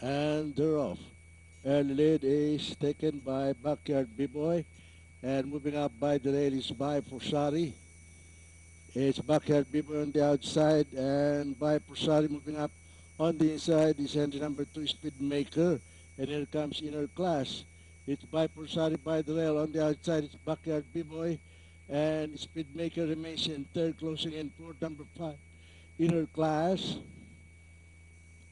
And they're off. Early lead is taken by Backyard B-Boy. And moving up by the rail is by Forsari. It's Backyard B-Boy on the outside. And by Forsari moving up on the inside is entry number 2, Speedmaker. And here comes Inner Class. It's by Forsari by the rail. On the outside it's Backyard B-Boy. And Speedmaker remains in third, closing in fourth, number 5, Inner Class.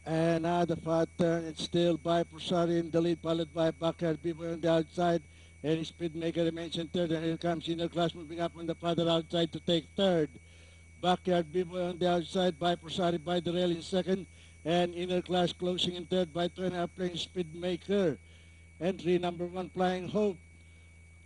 And now the fat turn, it's still by Prasari in the lead, followed by Backyard Beaver on the outside. And Speedmaker remains in third, and here comes Inner Class moving up on the father outside to take third. Backyard Beaver on the outside by Prasari by the rail in second. And Inner Class closing in third by 2.5 playing Speedmaker. Entry number 1, Flying Hope.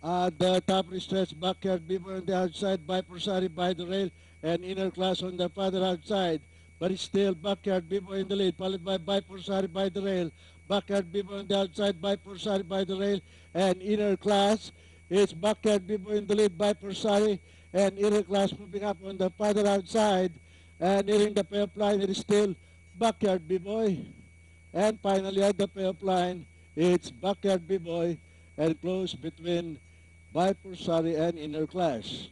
The top stretch, Backyard Beaver on the outside by Prasari by the rail. And Inner Class on the father outside. But it's still Backyard Beaver in the lead, followed by Forsari by the rail. Backyard Beaver on the outside by Forsari by the rail. And Inner Class, it's Backyard Beaver in the lead by Forsari. And Inner Class moving up on the farther outside. And nearing the payoff line, it is still Backyard B-Boy. And finally at the payoff line, it's Backyard B-Boy and close between by Forsari and Inner Class.